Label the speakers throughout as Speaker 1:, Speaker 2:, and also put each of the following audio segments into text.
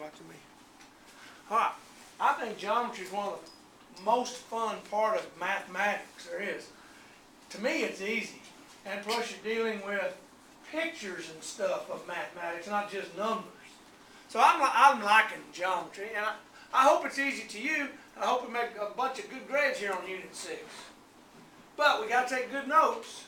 Speaker 1: like to me. All right. I think geometry is one of the most fun part of mathematics there is. To me, it's easy. And plus you're dealing with pictures and stuff of mathematics, not just numbers. So I'm liking geometry, and I hope it's easy to you. I hope we make a bunch of good grades here on Unit 6. But we got to take good notes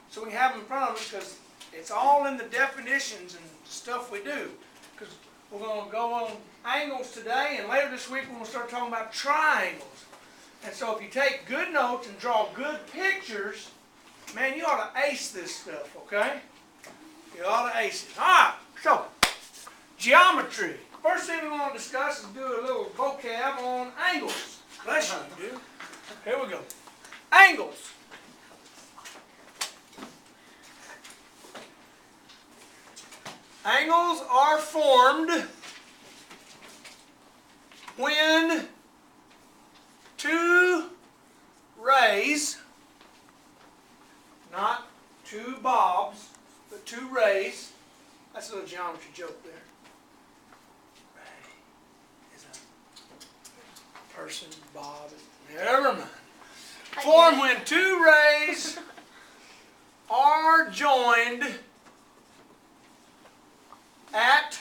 Speaker 1: so we can have them in front of us, because it's all in the definitions and stuff we do. Because we're going to go on angles today, and later this week we're going to start talking about triangles. And so if you take good notes and draw good pictures, man, you ought to ace this stuff, okay? You ought to ace it. All right, so geometry. First thing we want to discuss is do a little vocab on angles. Bless you, dude. Here we go. Angles. Angles are formed when two rays, not two bobs, but two rays. That's a little geometry joke there. Ray is a person, bob, never mind. Form when two rays are joined at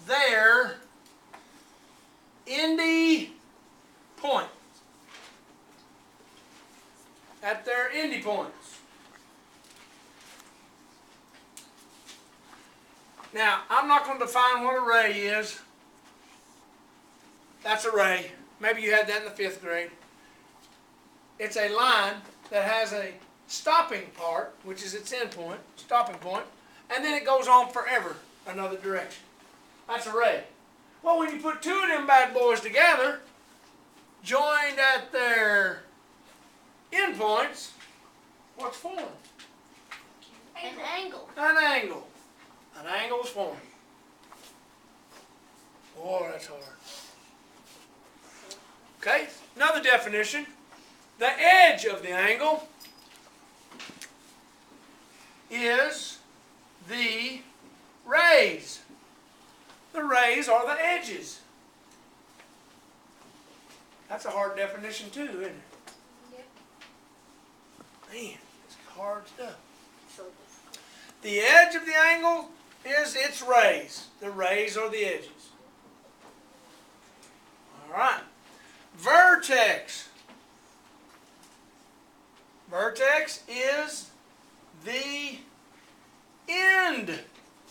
Speaker 1: their indie points. At their indie points. Now, I'm not going to define what a ray is. That's a ray. Maybe you had that in the 5th grade. It's a line that has a stopping part, which is its end point, stopping point, and then it goes on forever another direction. That's a ray. Well, when you put two of them bad boys together, joined at their endpoints, what's formed?
Speaker 2: An angle.
Speaker 1: An angle. An angle is formed. Boy, that's hard. Okay, another definition. The edge of the angle is the rays. The rays are the edges. That's a hard definition too, isn't it?
Speaker 2: Yep.
Speaker 1: Man, it's hard stuff. The edge of the angle is its rays. The rays are the edges. All right. Vertex. Vertex is the end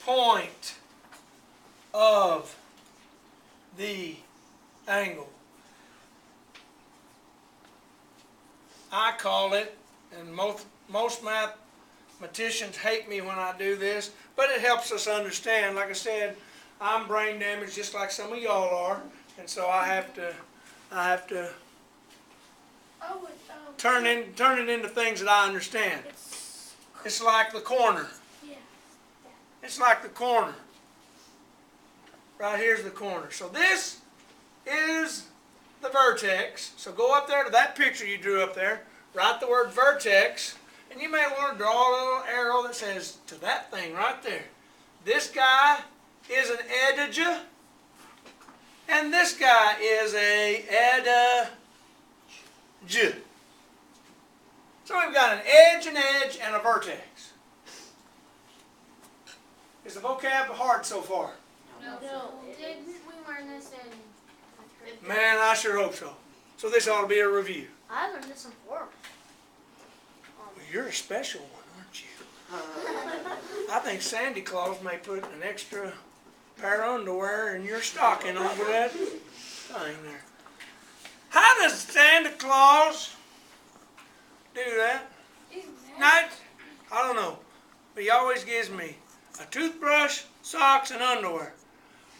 Speaker 1: point of the angle. I call it, and most mathematicians hate me when I do this, but it helps us understand. Like I said, I'm brain damaged just like some of y'all are, and so I have to turn it into things that I understand. It's like the corner. It's like the corner. Right here's the corner. So this is the vertex. So go up there to that picture you drew up there, write the word vertex, and you may want to draw a little arrow that says to that thing right there. This guy is an edge, and this guy is a edge. So we've got an edge, and a vertex. Is the vocab hard so far?
Speaker 2: No. Did we learn this in?
Speaker 1: Man, I sure hope so. So this ought to be a review.
Speaker 2: I learned this in 4.
Speaker 1: Well, you're a special one, aren't you? I think Santa Claus may put an extra pair of underwear in your stocking over that thing there. How does Santa Claus do that? Not, I don't know, but he always gives me a toothbrush, socks, and underwear.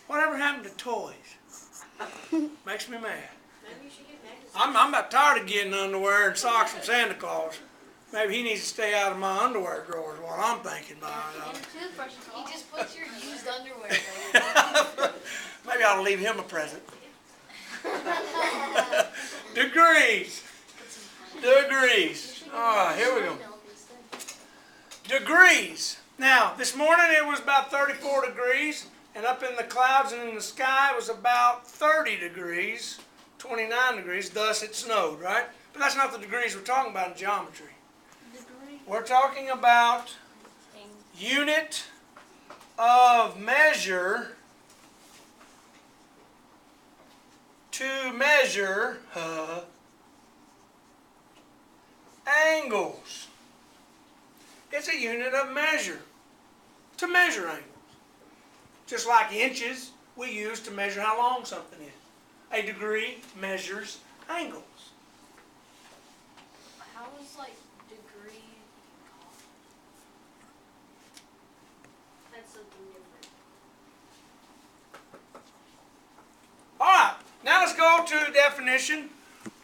Speaker 1: Whatever happened to toys? Makes me mad.
Speaker 2: Maybe you should get magazines.
Speaker 1: I'm about tired of getting underwear and socks from Santa Claus. Maybe he needs to stay out of my underwear drawers while I'm thinking about
Speaker 2: And
Speaker 1: it.
Speaker 2: toothbrushes. He just puts your used underwear there.
Speaker 1: Maybe I'll leave him a present. Degrees. Degrees. All right, here we go. Degrees. Now, this morning it was about 34 degrees, and up in the clouds and in the sky it was about 30 degrees, 29 degrees, thus it snowed, right? But that's not the degrees we're talking about in geometry.
Speaker 2: Degree.
Speaker 1: We're talking about unit of measure to measure angles. It's a unit of measure to measure angles. Just like inches we use to measure how long something is. A degree measures angles.
Speaker 2: How is like degree? That's something different.
Speaker 1: All right, now let's go to definition.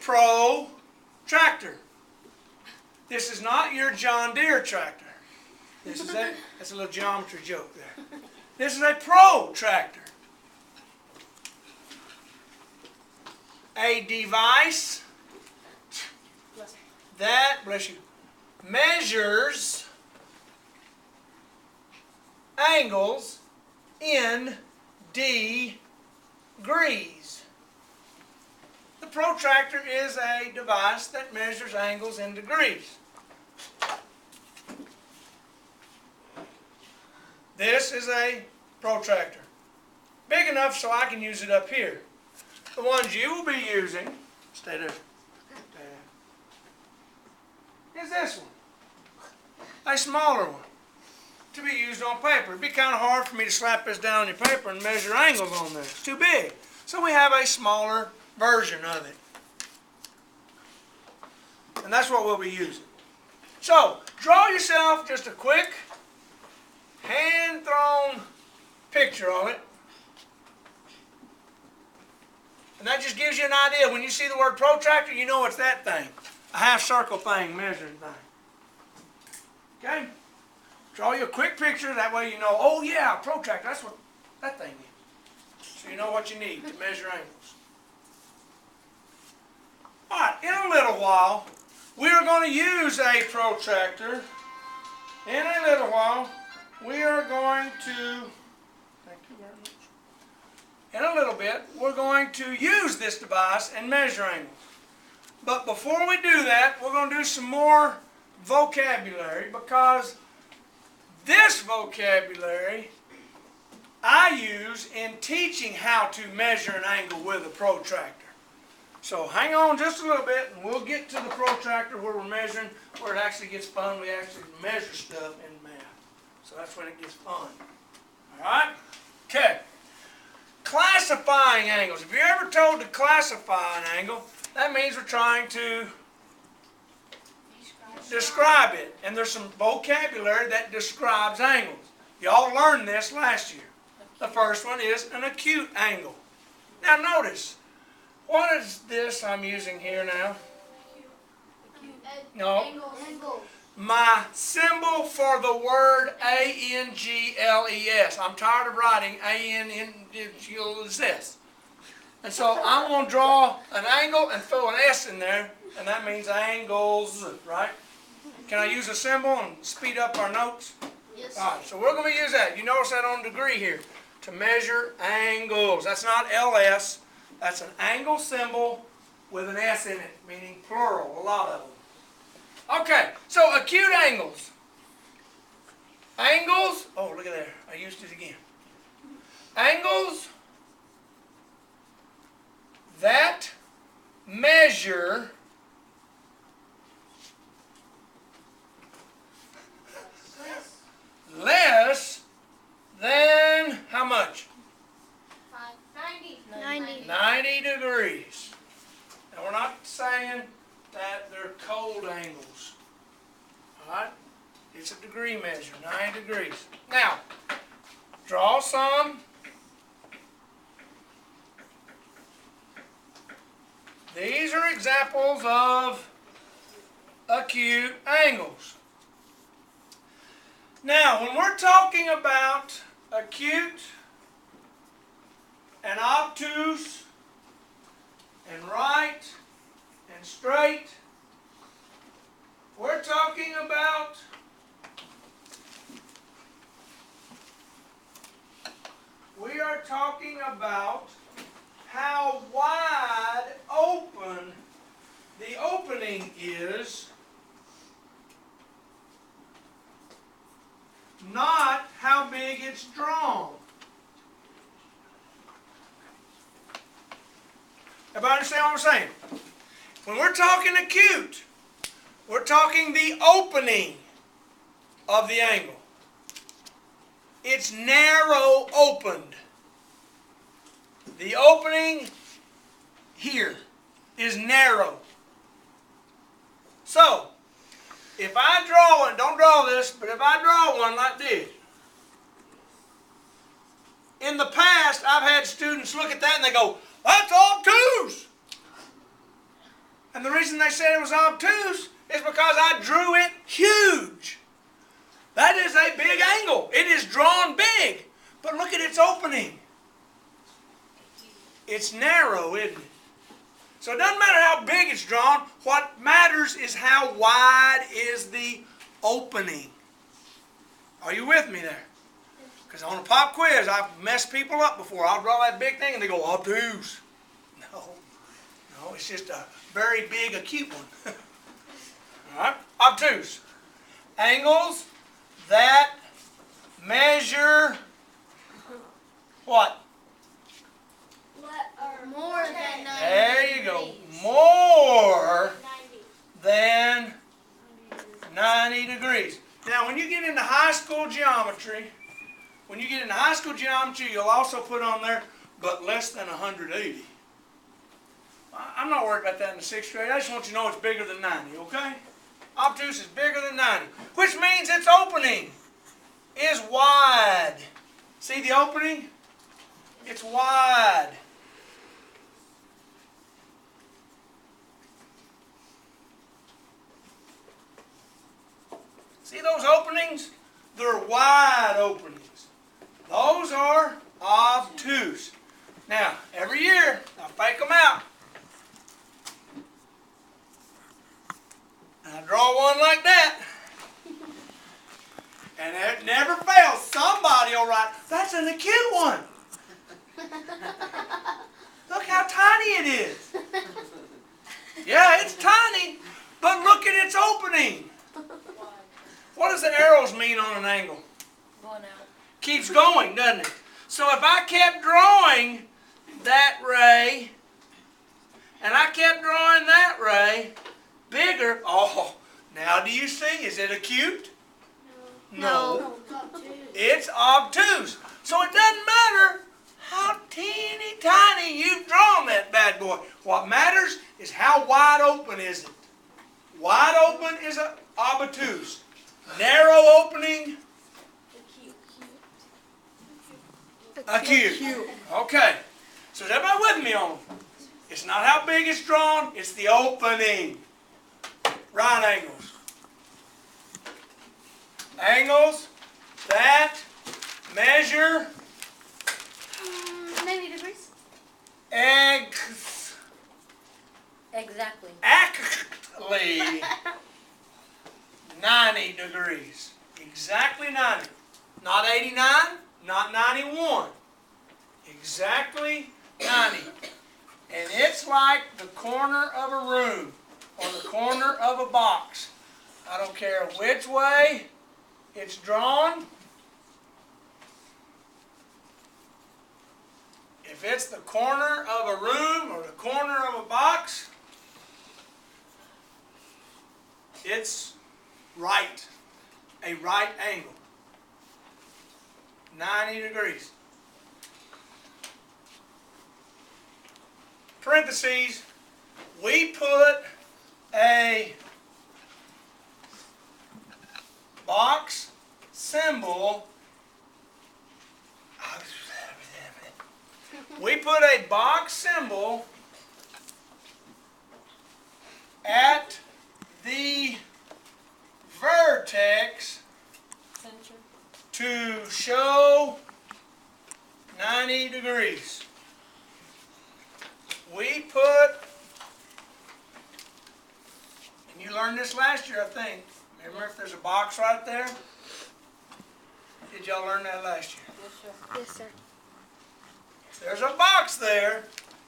Speaker 1: Protractor. This is not your John Deere tractor. That's a little geometry joke there. This is a protractor. A device that, bless you, measures angles in degrees. The protractor is a device that measures angles in degrees. This is a protractor. Big enough so I can use it up here. The ones you will be using, stay there, is this one. A smaller one to be used on paper. It'd be kind of hard for me to slap this down on your paper and measure angles on this. It's too big. So we have a smaller version of it. And that's what we'll be using. So, draw yourself just a quick hand-thrown picture of it. And that just gives you an idea. When you see the word protractor, you know it's that thing. A half-circle thing, measuring thing. Okay? Draw you a quick picture. That way you know, oh yeah, protractor, that's what that thing is. So you know what you need to measure angles. All right, in a little while, we are going to use a protractor. In a little while, we are going to, thank you very much. In a little bit, we're going to use this device and measure angles. But before we do that, we're going to do some more vocabulary, because this vocabulary I use in teaching how to measure an angle with a protractor. So hang on just a little bit and we'll get to the protractor where we're measuring, where it actually gets fun. We actually measure stuff in math. So that's when it gets fun. Alright? Okay. Classifying angles. If you're ever told to classify an angle, that means we're trying to describe it. And there's some vocabulary that describes angles. Y'all learned this last year. The first one is an acute angle. Now notice, what is this I'm using here now? No.
Speaker 2: Angles.
Speaker 1: My symbol for the word A-N-G-L-E-S. I'm tired of writing A-N-G-L-E-S. And so I'm going to draw an angle and throw an S in there, and that means angles, right? Can I use a symbol and speed up our notes?
Speaker 2: Yes.
Speaker 1: All right, so we're going to use that. You notice that on degree here. To measure angles. That's not LS. That's an angle symbol with an S in it, meaning plural, a lot of them. Okay, so acute angles. Angles, oh look at there, I used it again. Angles that measure less than how much?
Speaker 2: 90.
Speaker 1: 90 degrees. Now we're not saying that they're cold angles. Alright? It's a degree measure, 90 degrees. Now, draw some. These are examples of acute angles. Now, when we're talking about acute and obtuse and right and straight, we're talking about we talking about how wide open the opening is, not how big it's drawn. Everybody understand what I'm saying? When we're talking acute, we're talking the opening of the angle. It's narrow opened. The opening here is narrow. So, if I draw one, don't draw this, but if I draw one like this, in the past I've had students look at that and they go, "That's obtuse." And the reason they said it was obtuse is because I drew it huge. That is a big angle. It is drawn big. But look at its opening. It's narrow, isn't it? So it doesn't matter how big it's drawn. What matters is how wide is the opening. Are you with me there? Because on a pop quiz, I've messed people up before. I'll draw that big thing and they go, "Obtuse." No, it's just a very big acute one. All right, obtuse. Angles that measure what?
Speaker 2: More than 90
Speaker 1: There you go.
Speaker 2: degrees.
Speaker 1: More than 90 degrees. Now, when you get into high school geometry, you'll also put on there, but less than 180. I'm not worried about that in the 6th grade. I just want you to know it's bigger than 90, okay? Obtuse is bigger than 90, which means its opening is wide. See the opening? It's wide. See those openings? They're wide openings. Those are obtuse. Now, every year, I fake them out. And I draw one like that. And it never fails. Somebody will write, "That's an acute one." Look how tiny it is. Yeah, it's tiny, but look at its opening. What does the arrows mean on an angle?
Speaker 2: Going out.
Speaker 1: Keeps going, doesn't it? So if I kept drawing that ray, and I kept drawing that ray bigger, oh, now do you see? Is it acute? No. It's obtuse. So it doesn't matter how teeny tiny you've drawn that bad boy. What matters is how wide open is it. Wide open is obtuse. Narrow opening, acute. Okay. So is everybody with me on? It's not how big it's drawn, it's the opening. Right angles. Angles that measure
Speaker 2: 90 degrees.
Speaker 3: Exactly.
Speaker 1: Exactly 90 degrees. Exactly 90. Not 89, not 91. Exactly 90. And it's like the corner of a room or the corner of a box. I don't care which way it's drawn. If it's the corner of a room or the corner of a box, it's right, a right angle, 90 degrees. Parentheses, we put a box symbol. We put a box symbol at the vertex
Speaker 3: Center.
Speaker 1: to show 90 degrees. We put, and you learned this last year, I think. Remember if there's a box right there? Did y'all learn that last year?
Speaker 3: Yes, sir.
Speaker 2: Yes, sir.
Speaker 1: there's a box there.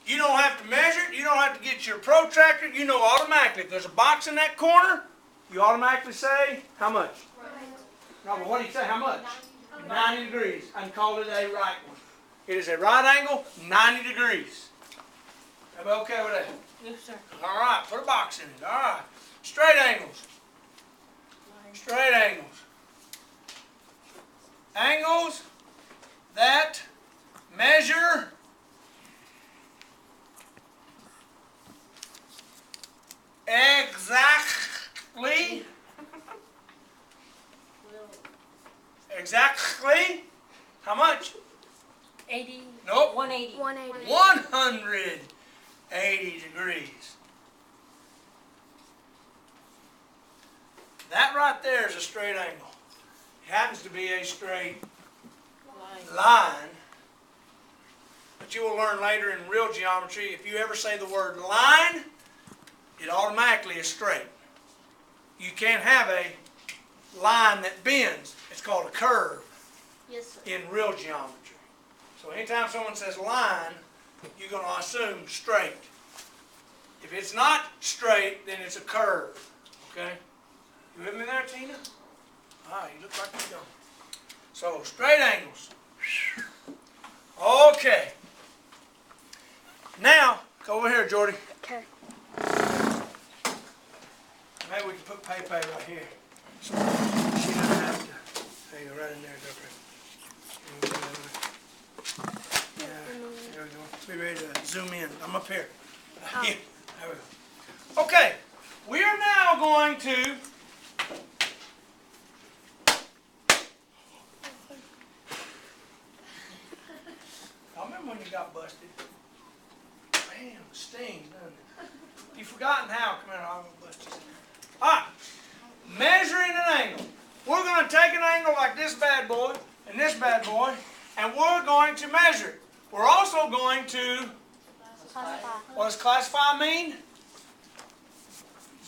Speaker 1: You don't have to measure it. You don't have to get your protractor. You know automatically. If there's a box in that corner, you automatically say, how much? No, but what do you say? How much? 90 degrees. I can call it a right one. It is a right angle, 90 degrees. Everybody okay with that?
Speaker 3: Yes, sir.
Speaker 1: All right, put a box in it. All right. Straight angles. Straight angles. Angles that measure exactly how much?
Speaker 3: 80.
Speaker 1: Nope.
Speaker 3: 180.
Speaker 2: 180.
Speaker 1: 180 degrees. That right there is a straight angle. It happens to be a straight line. But you will learn later in real geometry, if you ever say the word line, it automatically is straight. You can't have a line that bends. It's called a curve
Speaker 2: Yes, sir.
Speaker 1: in real geometry. So anytime someone says line, you're going to assume straight. If it's not straight, then it's a curve. Okay? You with me there, Tina? Ah, you look like you don't. So, straight angles. Okay. Now, go over here, Jordy.
Speaker 2: Okay.
Speaker 1: Maybe we can put Pepe right here. So she doesn't have to. There you go, right in there, Yeah, there we go. Be ready to zoom in. I'm up here. Yeah, there we go. Okay, we are now going to I remember when you got busted. Man, it stings, doesn't it? You've forgotten how. Come here, I'm going to bust you. All right, measuring an angle. We're going to take an angle like this bad boy and this bad boy, and we're going to measure it. We're also going to, what does classify mean?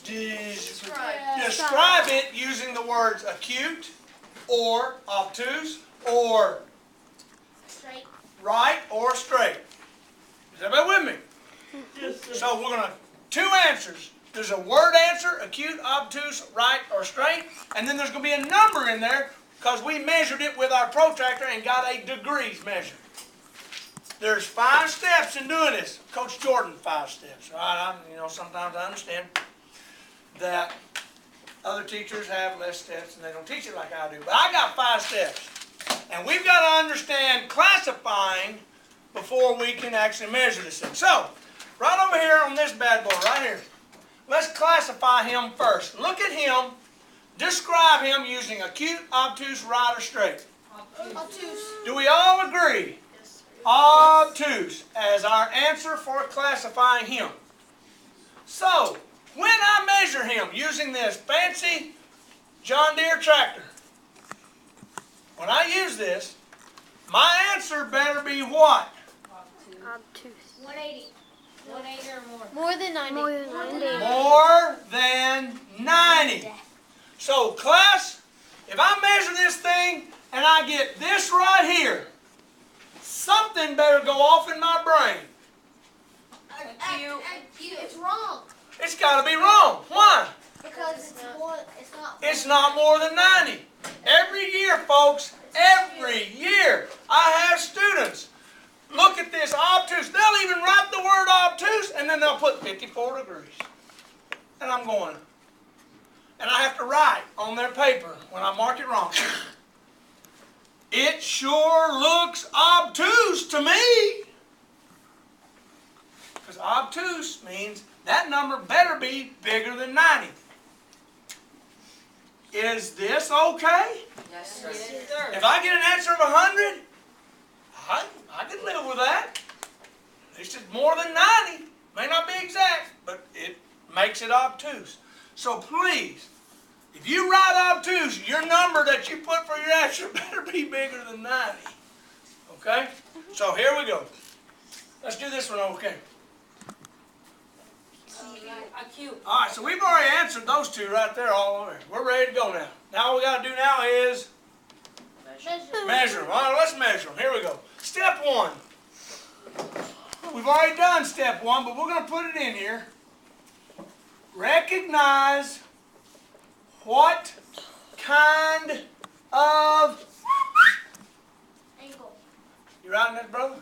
Speaker 1: Describe it using the words acute or obtuse or
Speaker 2: Straight.
Speaker 1: right or straight. Is everybody with me?
Speaker 3: Yes, sir.
Speaker 1: So we're going to, two answers. There's a word answer, acute, obtuse, right, or straight. And then there's going to be a number in there because we measured it with our protractor and got a degrees measure. There's 5 steps in doing this. Coach Jordan, 5 steps. All right, sometimes I understand that other teachers have less steps and they don't teach it like I do. But I got 5 steps. And we've got to understand classifying before we can actually measure this thing. So, right over here on this bad boy, right here. Let's classify him first. Look at him. Describe him using acute, obtuse, right, or straight.
Speaker 2: Obtuse.
Speaker 1: Do we all agree?
Speaker 2: Yes, sir.
Speaker 1: Obtuse as our answer for classifying him. So, when I measure him using this fancy John Deere tractor, when I use this, my answer better be what?
Speaker 2: Obtuse.
Speaker 3: 180. 180 or more.
Speaker 2: More than 90. More than 90.
Speaker 1: More than 90. So, class, if I measure this thing and I get this right here, something better go off in my brain.
Speaker 2: It's wrong.
Speaker 1: It's got to be wrong. Why?
Speaker 2: Because
Speaker 1: It's not more than 90. Every year, folks, every year, I have students look at this obtuse. They'll even write the word obtuse, and then they'll put 54 degrees. And I'm going, and I have to write on their paper when I mark it wrong. It sure looks obtuse to me. Because obtuse means that number better be bigger than 90. Is this okay?
Speaker 3: Yes, sir.
Speaker 1: If I get an answer of 100, I can live with that. It's just more than 90. May not be exact, but it makes it obtuse. So please, if you write obtuse, your number that you put for your answer better be bigger than 90. Okay? So here we go. Let's do this one okay.
Speaker 3: Acute.
Speaker 1: All right, so we've already answered those two right there all over. We're ready to go now. Now all we got to do now is measure them. All right, let's measure them. Here we go. Step 1. already done step one, but we're going to put it in here. Recognize what kind of...
Speaker 2: Angle.
Speaker 1: You writing that, brother?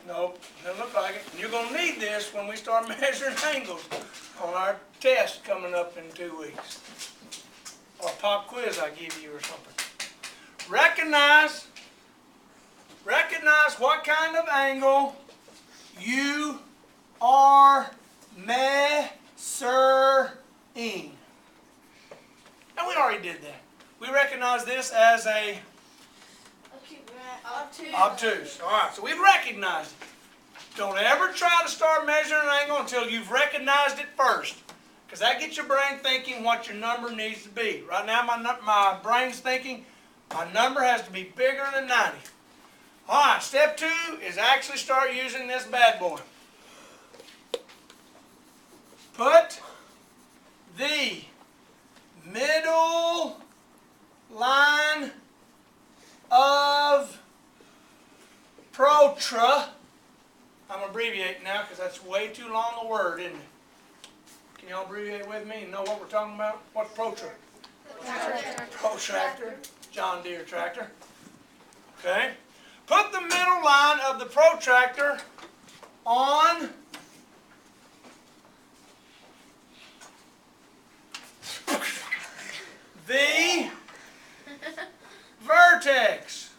Speaker 1: Nope, doesn't look like it. You're going to need this when we start measuring angles on our test coming up in 2 weeks. Or a pop quiz I give you or something. Recognize what kind of angle you are measuring. And we already did that. We recognize this as a obtuse. All right, so we've recognized it. Don't ever try to start measuring an angle until you've recognized it first. Because that gets your brain thinking what your number needs to be. Right now my brain's thinking my number has to be bigger than 90. All right, step 2 is actually start using this bad boy. Put the middle line of protra. I'm going to abbreviate now because that's way too long a word, isn't it? Can y'all abbreviate with me and know what we're talking about? What's protra? Protractor. John Deere tractor. Okay. Put the middle line of the protractor on the vertex.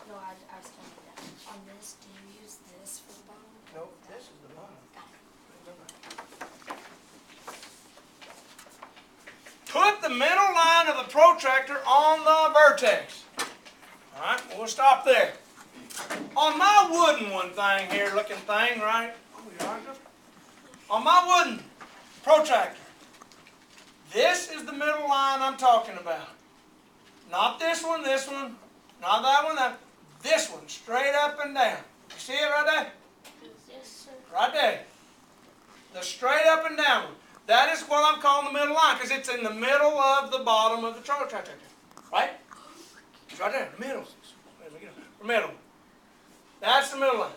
Speaker 2: No, I was telling you that. On this, do you use this for the bottom?
Speaker 1: Nope, this is the bottom. Put the middle line of the protractor on the vertex. All right, we'll stop there. On my wooden one thing here, looking thing, right? On my wooden protractor, this is the middle line I'm talking about. Not this one, not that one, that. This one, straight up and down. You see it right there?
Speaker 2: Yes, sir.
Speaker 1: Right there. The straight up and down one. That is what I'm calling the middle line because it's in the middle of the bottom of the protractor. Right? It's right there, the middle. The middle. That's the middle line.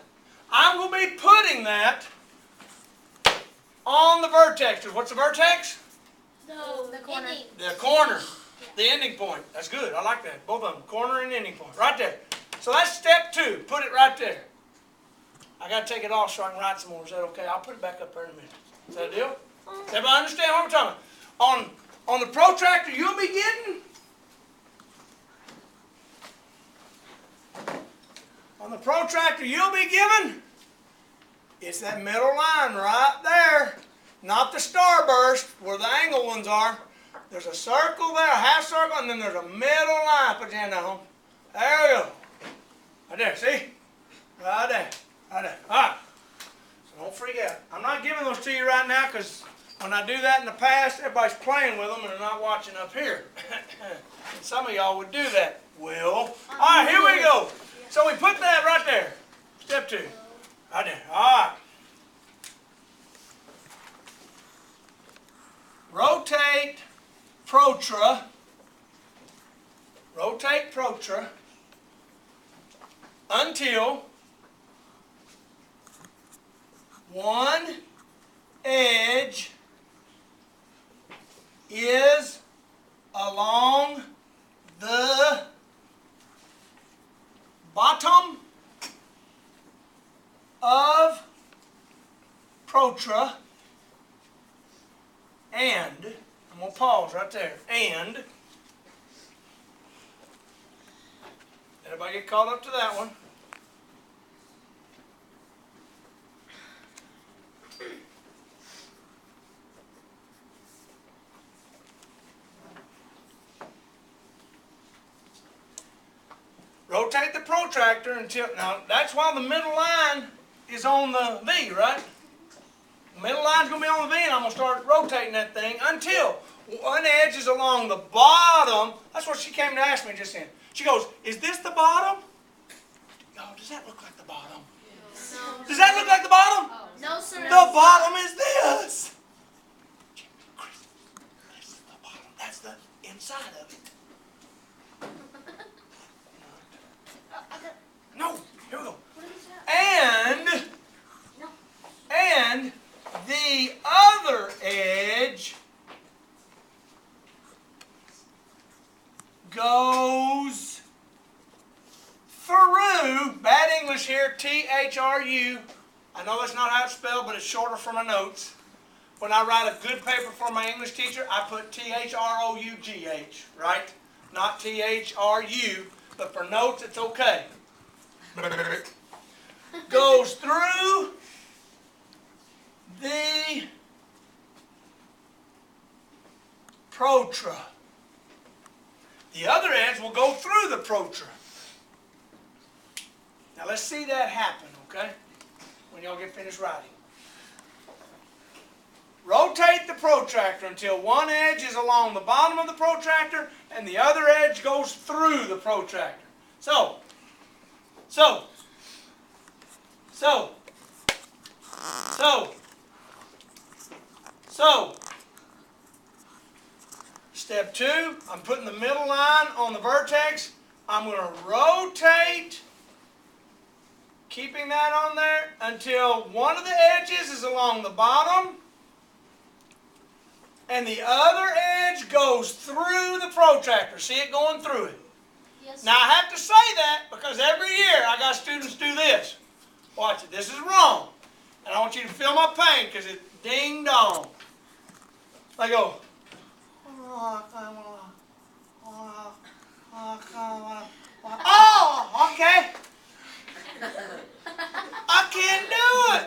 Speaker 1: I'm going to be putting that on the vertex. What's the vertex?
Speaker 2: No, the corner.
Speaker 1: The corner. The ending point. That's good. I like that. Both of them. Corner and ending point. Right there. So that's step 2. Put it right there. I got to take it off so I can write some more. Is that okay? I'll put it back up there in a minute. Is that a deal? Does everybody understand what we're talking about? On the protractor you'll be getting, it's that middle line right there. Not the starburst where the angle ones are. There's a circle there, a half circle, and then there's a middle line. Put your hand down. There we go. Right there, see? Right there. Right there. All right. So don't freak out. I'm not giving those to you right now because when I do that in the past, everybody's playing with them and they're not watching up here. And some of y'all would do that. Will. All right, here we go. So we put that right there. Step 2. Right there. All right. Rotate protra. Rotate protra until one edge is along the bottom of protra and, I'm going to pause right there, and, everybody get caught up to that one. Rotate the protractor until, now that's why the middle line is on the V, right? The middle line's going to be on the V and I'm going to start rotating that thing until one edge is along the bottom. That's what she came to ask me just then. She goes, is this the bottom? No, does that look like the bottom?
Speaker 2: No.
Speaker 1: Does that look like the bottom?
Speaker 2: No, sir.
Speaker 1: The bottom is this. This is the bottom. That's the inside of it. No, here we go.
Speaker 2: What is that?
Speaker 1: And the other edge goes through, bad English here, T-H-R-U. I know that's not how it's spelled, but it's shorter for my notes. When I write a good paper for my English teacher, I put T-H-R-O-U-G-H, right? Not T-H-R-U, but for notes it's okay. Goes through the protra. The other edge will go through the protra. Now let's see that happen, okay? When y'all get finished writing. Rotate the protractor until one edge is along the bottom of the protractor and the other edge goes through the protractor. So. Step 2, I'm putting the middle line on the vertex. I'm going to rotate, keeping that on there until one of the edges is along the bottom and the other edge goes through the protractor. See it going through it?
Speaker 2: Yes.
Speaker 1: Now I have to say that because every year I got students do this. Watch it. This is wrong. And I want you to feel my pain because it's ding dong. They go. Oh, okay. I can't do it.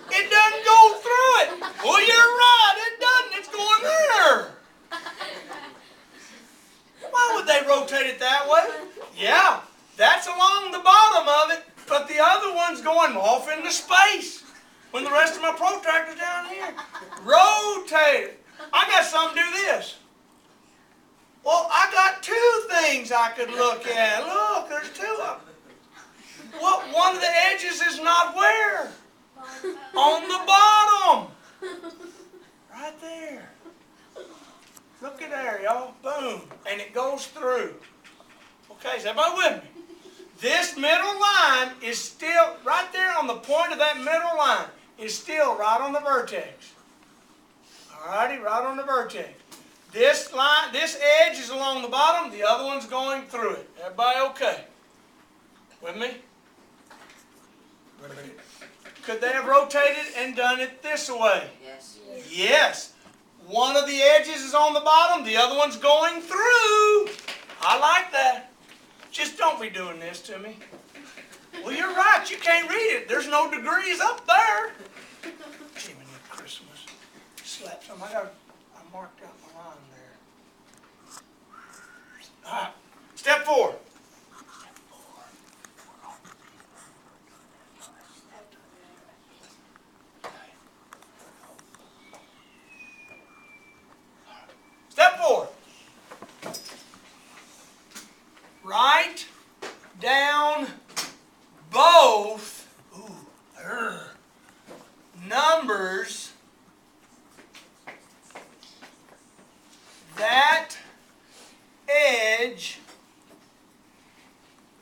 Speaker 1: It doesn't go through it. Well, you're right. It doesn't. It's going there. Why would they rotate it that way? Yeah, that's along the bottom of it, but the other one's going off into space when the rest of my protractor's down here. Rotate it. I got some do this. Well, I got 2 things I could look at. Look, there's 2 of them. Well, one of the edges is not where? On the bottom. Right there. Look at there, y'all. Boom. And it goes through. Okay, is everybody with me? This middle line is still, right there on the point of that middle line, is still right on the vertex. Alrighty, right on the vertex. This line, this edge is along the bottom, the other one's going through it. Everybody okay? With me? Could they have rotated and done it this way?
Speaker 3: Yes.
Speaker 1: Yes. One of the edges is on the bottom, the other one's going through. I like that. Just don't be doing this to me. Well, you're right, you can't read it. There's no degrees up there. Jiminy Christmas. Slap some. I marked out my line there. All right. Step 4. Step 4. Write down both numbers that edge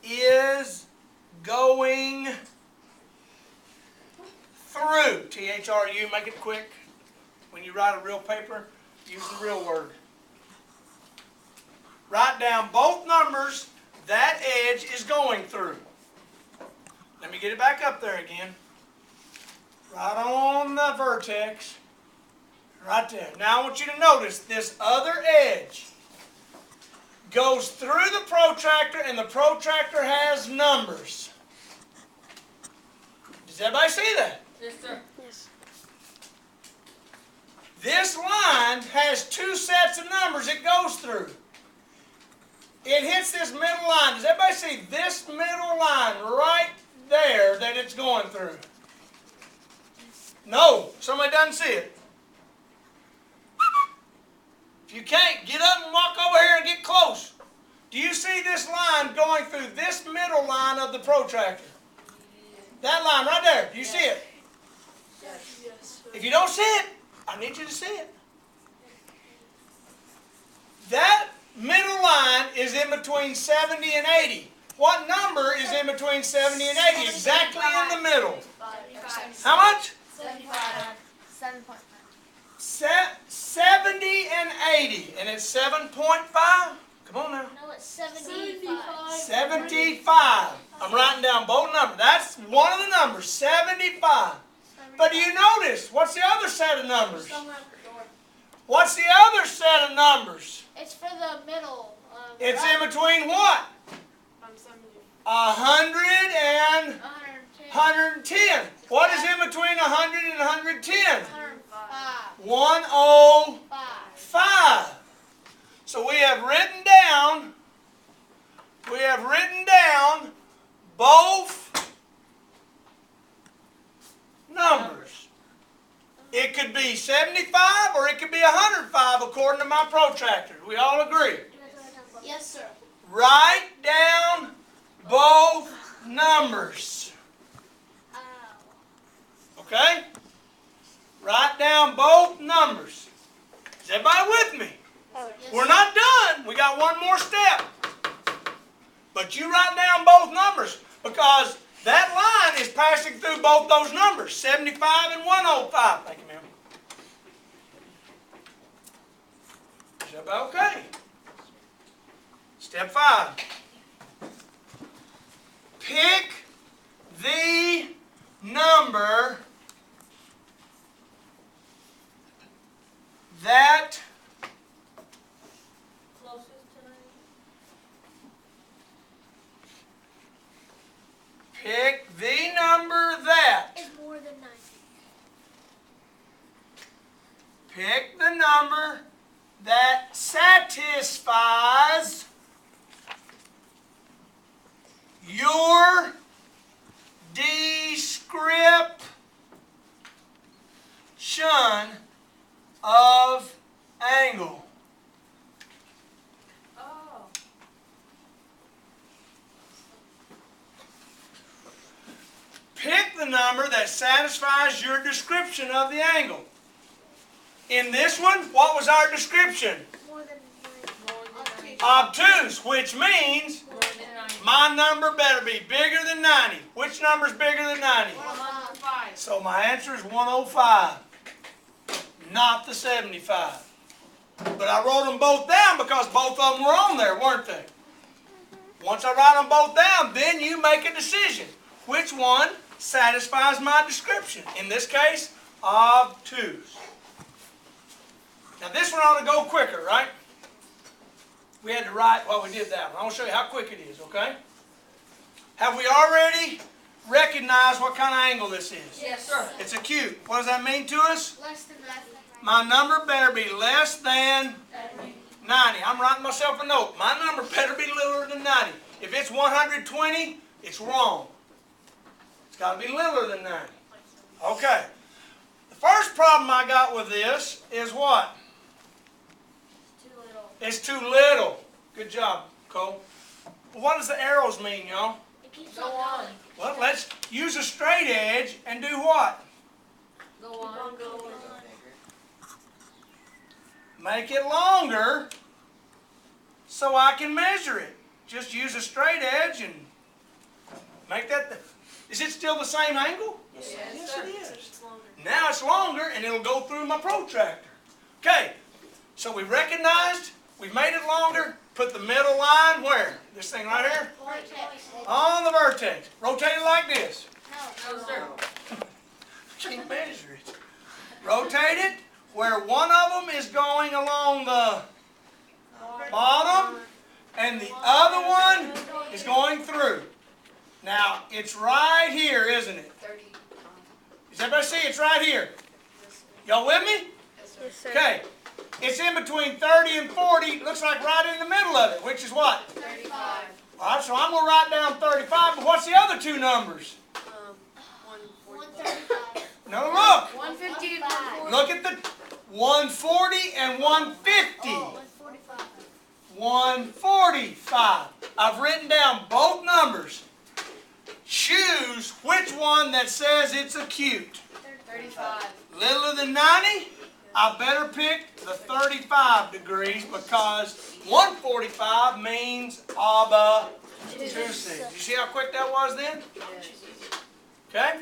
Speaker 1: is going through. T-H-R-U, make it quick. When you write a real paper, use the real word. Write down both numbers that edge is going through. Let me get it back up there again. Right on the vertex. Right there. Now I want you to notice this other edge goes through the protractor and the protractor has numbers. Does everybody see that?
Speaker 3: Yes, sir.
Speaker 2: Yes.
Speaker 1: This line has 2 sets of numbers it goes through. It hits this middle line. Does everybody see this middle line right there that it's going through? No, somebody doesn't see it. If you can't, get up and walk over here and get close. Do you see this line going through this middle line of the protractor? That line right there. Do you see it?
Speaker 2: Yes.
Speaker 1: If you don't see it, I need you to see it. That middle line is in between 70 and 80. what number is in between 70 and 80? Exactly in the middle. How much?
Speaker 2: 7.5.
Speaker 1: 70 and 80. And it's 7.5? Come on now.
Speaker 2: No, it's 75.
Speaker 1: 75. I'm writing down both numbers. That's one of the numbers, 75. But do you notice, what's the other set of numbers? What's the other set of numbers?
Speaker 2: It's for the middle.
Speaker 1: It's in between what? 100 and 110. What is in between 100 and 110? 105. So we have written down both numbers. It could be 75 or it could be 105 according to my protractor. We all agree?
Speaker 2: Yes, sir.
Speaker 1: Write down both numbers. Okay? Write down both numbers. Is everybody with me? We're not done. We got one more step. But you write down both numbers because that line is passing through both those numbers, 75 and 105. Thank you, ma'am. Is everybody okay? Step 5. Pick the number that
Speaker 3: Closest to 90.
Speaker 1: pick the number that
Speaker 2: It's more than 90.
Speaker 1: pick the number that satisfies your description of angle.
Speaker 3: Oh.
Speaker 1: Pick the number that satisfies your description of the angle. In this one, what was our description?
Speaker 2: More than 90.
Speaker 1: Obtuse, which means
Speaker 3: More than 90.
Speaker 1: my number better be bigger than 90. Which number is bigger than 90?
Speaker 3: 105.
Speaker 1: So my answer is 105, not the 75. But I wrote them both down because both of them were on there, weren't they? Once I write them both down, then you make a decision. Which one satisfies my description? In this case, obtuse. Now this one ought to go quicker, right? We had to write while we did that one. I want to show you how quick it is, okay? Have we already recognized what kind of angle this is?
Speaker 3: Yes, sir.
Speaker 1: It's acute. What does that mean to us?
Speaker 2: Less than 90.
Speaker 1: My number better be less than 90. I'm writing myself a note. My number better be littler than 90. If it's 120, it's wrong. It's got to be littler than 90. Okay. The first problem I got with this is what?
Speaker 2: Too little.
Speaker 1: It's too little. Good job, Cole. Well, what does the arrows mean, y'all?
Speaker 2: It keeps
Speaker 3: Go
Speaker 2: on
Speaker 3: on.
Speaker 2: going.
Speaker 1: Well, let's use a straight edge and do what?
Speaker 3: Go on. Go on.
Speaker 1: Make it longer so I can measure it. Just use a straight edge and make that. Is it still the same angle?
Speaker 3: Yes,
Speaker 1: Yes,
Speaker 3: sir.
Speaker 1: it is. Now it's longer and it'll go through my protractor. Okay, so we recognized, we made it longer, put the middle line where? This thing right here?
Speaker 2: Vortex.
Speaker 1: On the vertex. Rotate it like this.
Speaker 3: No, sir.
Speaker 1: Can't measure it. Rotate it where one of them is going along the bottom and the other one is going through. Now, it's right here, isn't it? Does everybody see it's right here? Y'all with me?
Speaker 2: Yes, sir.
Speaker 1: Okay. It's in between 30 and 40. Looks like right in the middle of it, which is what?
Speaker 2: 35.
Speaker 1: All right, so I'm going to write down 35, but what's the other two numbers?
Speaker 2: 135.
Speaker 1: No, look.
Speaker 2: 150 and 140.
Speaker 1: Look at the 140 and 150.
Speaker 2: 145.
Speaker 1: 145. I've written down both numbers. Choose which one that says it's acute.
Speaker 2: 35.
Speaker 1: Littler than 90? I better pick the 35 degrees because 145 means obtuse. 2C. You see how quick that was then? Okay?